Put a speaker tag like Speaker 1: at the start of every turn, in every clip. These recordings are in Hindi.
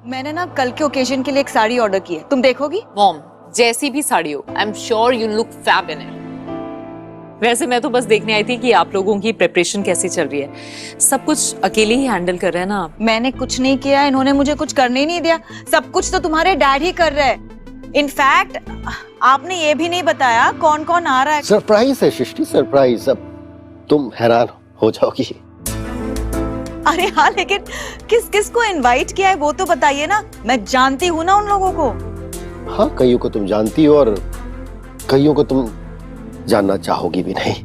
Speaker 1: मैंने ना कल के ओकेजन के लिए एक साड़ी ऑर्डर की है, तुम देखोगी?
Speaker 2: मॉम, जैसी भी साड़ी हो, I am sure you look fab in it. वैसे मैं तो बस देखने आई थी कि आप लोगों की प्रिपरेशन कैसी चल रही है। सब कुछ अकेले ही हैंडल कर रहे हैं ना आप?
Speaker 1: मैंने कुछ नहीं किया, इन्होंने मुझे कुछ करने ही नहीं दिया। सब कुछ तो तुम्हारे डैड ही कर रहे हैं। इनफैक्ट आपने ये भी नहीं बताया कौन कौन आ रहा है।
Speaker 3: सरप्राइज है सृष्टि, सरप्राइज। अब तुम हैरान हो जाओगी।
Speaker 1: अरे हाँ, लेकिन किस किस को इनवाइट किया है वो तो बताइए ना, मैं जानती हूँ ना उन लोगों को।
Speaker 3: हाँ, कईयों को तुम जानती हो और कईयों को तुम जानना चाहोगी भी नहीं।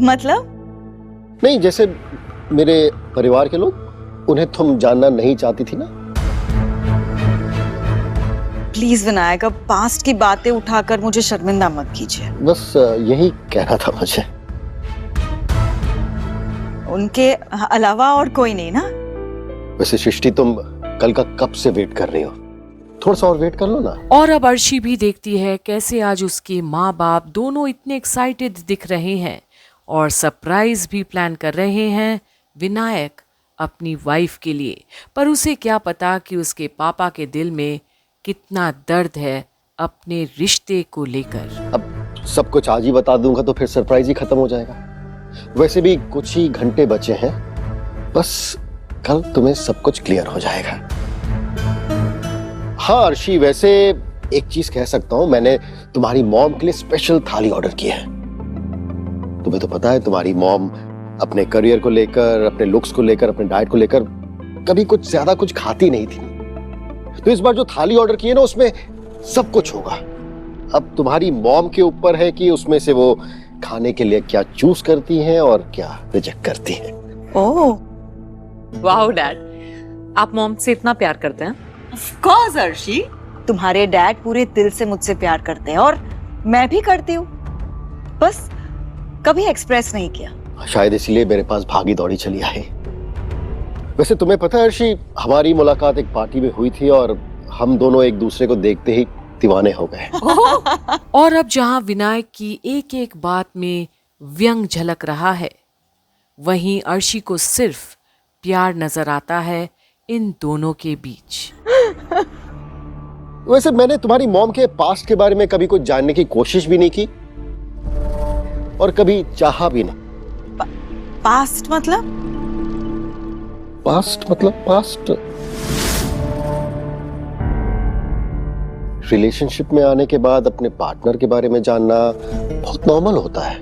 Speaker 1: मतलब?
Speaker 3: नहीं, जैसे मेरे परिवार के लोग, उन्हें तुम जानना नहीं चाहती थी ना।
Speaker 1: प्लीज विनायक, अब पास्ट की बातें उठाकर मुझे शर्मिंदा मत कीजिए।
Speaker 3: बस यही कहना था मुझे।
Speaker 1: उनके अलावा और कोई नहीं ना?
Speaker 3: वैसे सृष्टि, तुम कल का कब से वेट कर रही हो? थोड़ा सा और वेट कर लो ना।
Speaker 4: और अब अर्शी भी देखती है कैसे आज उसके माँ बाप दोनों इतने एक्साइटेड दिख रहे हैं और सरप्राइज भी प्लान कर रहे हैं विनायक अपनी वाइफ के लिए। पर उसे क्या पता कि उसके पापा के दिल में कितना दर्द है अपने रिश्ते को लेकर।
Speaker 3: अब सब कुछ आज ही बता दूंगा तो फिर सरप्राइज ही खत्म हो जाएगा। वैसे भी कुछ ही घंटे बचे हैं, बस कल तुम्हें सब कुछ क्लियर हो जाएगा। हाँ अर्शी, वैसे एक चीज कह सकता हूं, मैंने तुम्हारी मॉम के लिए स्पेशल थाली ऑर्डर की है। तुम्हें तो पता है तुम्हारी मॉम अपने करियर को लेकर, अपने लुक्स को लेकर, अपने डाइट को लेकर कभी कुछ ज्यादा कुछ खाती नहीं थी। तो इस बार जो थाली ऑर्डर की है ना, उसमें सब कुछ होगा। अब तुम्हारी मॉम के ऊपर है कि उसमें से वो खाने के लिए क्या चूज करती हैं और क्या रिजेक्ट करती हैं।
Speaker 1: ओह
Speaker 2: वाओ डैड, आप मॉम से इतना प्यार करते हैं?
Speaker 1: ऑफ कोर्स अर्शी, तुम्हारे डैड पूरे दिल से मुझसे प्यार करते हैं और मैं भी करती हूँ, बस कभी एक्सप्रेस नहीं किया।
Speaker 3: शायद इसीलिए मेरे पास भागी दौड़ी चली आई। वैसे तुम्हें पता है अर्शी, हमारी मुलाकात एक पार्टी में हुई थी और हम दोनों एक दूसरे को देखते ही दीवाने हो गए।
Speaker 4: और अब जहां विनायक की एक एक बात में व्यंग झलक रहा है, वहीं अर्शी को सिर्फ प्यार नजर आता है इन दोनों के बीच।
Speaker 3: वैसे मैंने तुम्हारी मॉम के पास्ट के बारे में कभी कुछ जानने की कोशिश भी नहीं की और कभी चाहा भी नहीं।
Speaker 1: पास्ट मतलब?
Speaker 3: पास्ट मतलब पास्ट। रिलेशनशिप में आने के बाद अपने पार्टनर के बारे में जानना बहुत नॉर्मल होता है,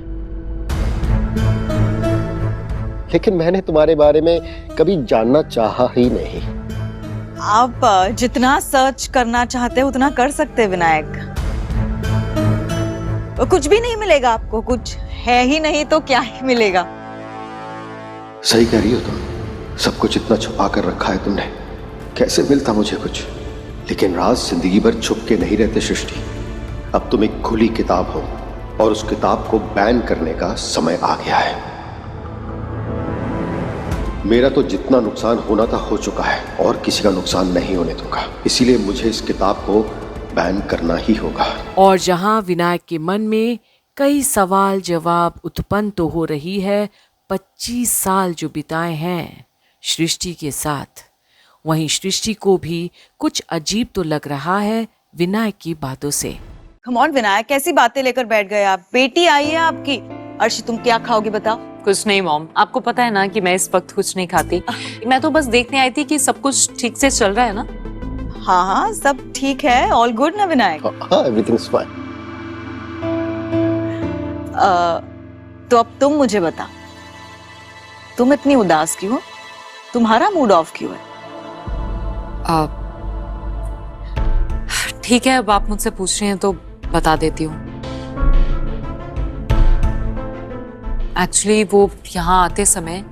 Speaker 3: लेकिन मैंने तुम्हारे बारे में कभी जानना चाहा ही नहीं।
Speaker 1: आप जितना सर्च करना चाहते हो उतना कर सकते हैं विनायक। कुछ भी नहीं मिलेगा आपको, कुछ है ही नहीं तो क्या ही मिलेगा।
Speaker 3: सही कह रही हो तुम, सब कुछ इतना छुपा कर रखा है तुमने, कैसे मिलता मुझे कुछ। लेकिन राज जिंदगी भर छुप के नहीं रहते सृष्टि। अब तुम एक खुली किताब हो और उस किताब को बैन करने का समय आ गया है। मेरा तो जितना नुकसान होना था हो चुका है और किसी का नुकसान नहीं होने दूंगा, इसीलिए मुझे इस किताब को बैन करना ही होगा। और
Speaker 4: जहां विनायक के मन में कई सवाल जवाब उत्पन्न तो हो रही है 25 साल जो बिताए हैं सृष्टि के साथ, वहीं सृष्टि को भी कुछ अजीब तो लग रहा है विनायक की बातों से।
Speaker 1: कम ऑन विनायक, कैसी बातें लेकर बैठ गए आप? बेटी आई है आपकी। अर्शी, तुम क्या खाओगे बताओ?
Speaker 2: कुछ नहीं मॉम, आपको पता है ना कि मैं इस वक्त कुछ नहीं खाती। मैं तो बस देखने आई थी कि सब कुछ ठीक से चल रहा है ना।
Speaker 1: हाँ हाँ, सब ठीक है, ऑल गुड ना विनायक?
Speaker 3: हाँ, एवरीथिंग्स फाइन।
Speaker 1: तो अब तुम मुझे बता, तुम इतनी उदास क्यों हो? तुम्हारा मूड ऑफ क्यों है?
Speaker 2: ठीक है, अब आप मुझसे पूछ रहे हैं तो बता देती हूँ। एक्चुअली वो यहाँ आते समय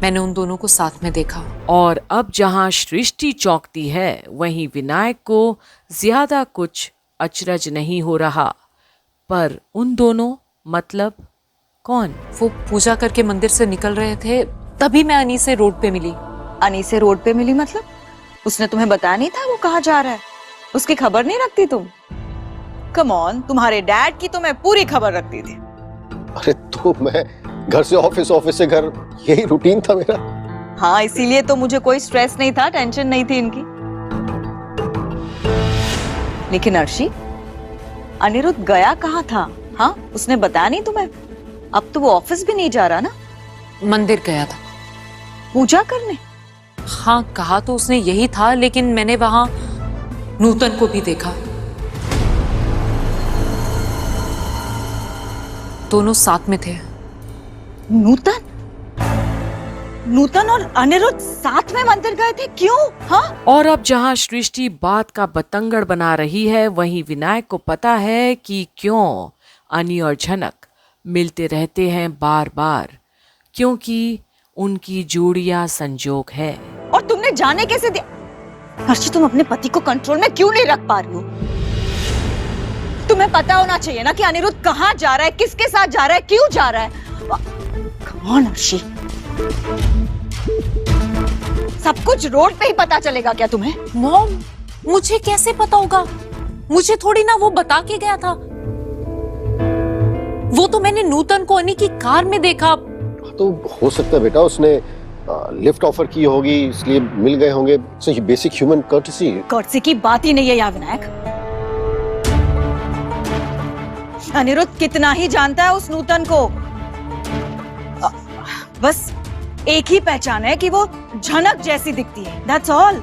Speaker 2: मैंने उन दोनों को साथ में देखा।
Speaker 4: और अब जहाँ सृष्टि चौंकती है, वहीं विनायक को ज्यादा कुछ अचरज नहीं हो रहा। पर उन दोनों मतलब कौन?
Speaker 2: वो पूजा करके मंदिर से निकल रहे थे, तभी मैं अनी से रोड पे मिली।
Speaker 1: अनी से रोड पे मिली मतलब? उसने तुम्हें बताया नहीं था वो कहाँ जा रहा है? उसकी खबर नहीं रखती तुम? कम ऑन, तुम्हारे डैड की तो मैं पूरी खबर रखती थी।
Speaker 3: अरे तो मैं घर से ऑफिस, ऑफिस से घर, यही रूटीन था मेरा।
Speaker 1: हाँ, इसीलिए तो मुझे कोई स्ट्रेस नहीं था, टेंशन नहीं थी इनकी। लेकिन अर्शी, अनिरुद्ध गया कहाँ था? हाँ, उसने बताया नहीं तुम्हें? अब तो वो ऑफिस भी नहीं जा रहा ना?
Speaker 2: मंदिर गया था।
Speaker 1: पूजा करने?
Speaker 2: हाँ, कहा तो उसने यही था, लेकिन मैंने वहां नूतन को भी देखा। दोनों साथ में थे।
Speaker 1: नूतन? नूतन और अनिरुद्ध साथ में मंदिर गए थे? क्यों? हाँ?
Speaker 4: और अब जहां सृष्टि बात का बतंगड़ बना रही है, वहीं विनायक को पता है कि क्यों अनी और झनक मिलते रहते हैं बार बार, क्योंकि उनकी जोड़ियां संजोग है।
Speaker 1: और तुमने जाने कैसे दिया? अर्शी, तुम अपने पति को कंट्रोल में क्यों नहीं रख पा रही हो? तुम्हें पता होना चाहिए ना कि अनिरुद्ध कहाँ जा रहा है, किसके साथ जा रहा है, क्यों जा रहा है। कम ऑन अर्शी, सब कुछ रोड पे ही पता चलेगा क्या तुम्हें?
Speaker 2: मॉम, मुझे कैसे पता होगा? मुझे थोड़ी ना वो बता के गया था। वो तो मैंने नूतन को अनी की कार में देखा।
Speaker 3: तो हो सकता है बेटा उसने लिफ्ट ऑफर की होगी, इसलिए मिल गए होंगे। सो ये बेसिक ह्यूमन कर्टेसी।
Speaker 1: कर्टेसी की बात ही नहीं है यार विनायक। अनिरुद्ध कितना ही जानता है उस नूतन को। बस एक ही पहचान है कि वो झनक जैसी दिखती है, दैट्स ऑल।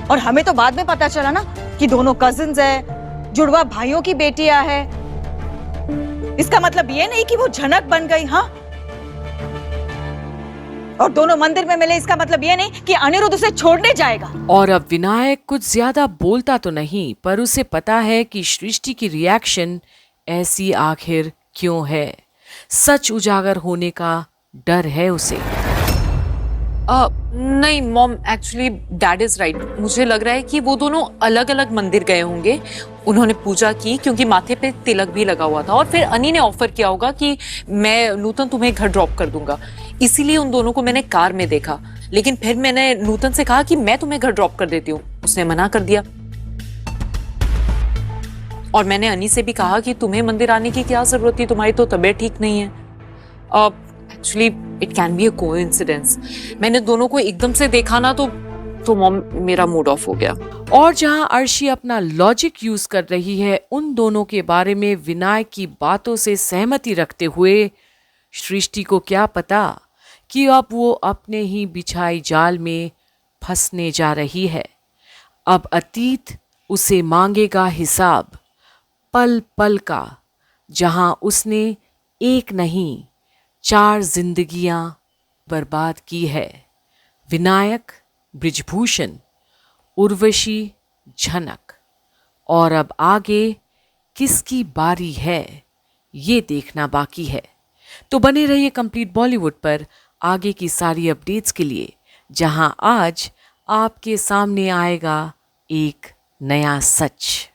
Speaker 1: और हमें तो बाद में पता चला ना कि दोनों कजिन्स है, जुड़वा भाइयों की बेटियां है। इसका मतलब ये नहीं कि वो झनक बन गई। हाँ, और दोनों मंदिर में मिले, इसका मतलब ये नहीं कि अनिरुद्ध उसे छोड़ने जाएगा।
Speaker 4: और अब विनायक कुछ ज्यादा बोलता तो नहीं, पर उसे पता है कि सृष्टि की रिएक्शन ऐसी आखिर क्यों है। सच उजागर होने का डर है उसे।
Speaker 2: नहीं mom, actually dad is right. मुझे लग रहा है कि वो दोनों अलग अलग मंदिर गए होंगे। उन्होंने पूजा की क्योंकि माथे पे तिलक भी लगा हुआ था, और फिर अनी ने ऑफर किया होगा कि मैं नूतन तुम्हें घर ड्रॉप कर दूंगा, इसीलिए उन दोनों को मैंने कार में देखा। लेकिन फिर मैंने नूतन से कहा कि मैं तुम्हें घर ड्रॉप कर देती हूँ, उसने मना कर दिया। और मैंने अनी से भी कहा कि तुम्हें मंदिर आने की क्या जरूरत थी, तुम्हारी तो तबीयत ठीक नहीं है। Actually it can be a coincidence. मैंने दोनों को एकदम से देखा ना, तो मॉम मेरा मूड ऑफ हो गया।
Speaker 4: और जहां अर्शी अपना लॉजिक यूज कर रही है उन दोनों के बारे में विनायक की बातों से सहमति रखते हुए, सृष्टि को क्या पता कि अब वो अपने ही बिछाई जाल में फंसने जा रही है। अब अतीत उसे मांगेगा हिसाब पल पल का, जहां उसने एक नहीं 4 जिंदगियां बर्बाद की है। विनायक, बृजभूषण, उर्वशी, झनक। और अब आगे किसकी बारी है ये देखना बाकी है। तो बने रहिए कंप्लीट बॉलीवुड पर आगे की सारी अपडेट्स के लिए, जहां आज आपके सामने आएगा एक नया सच।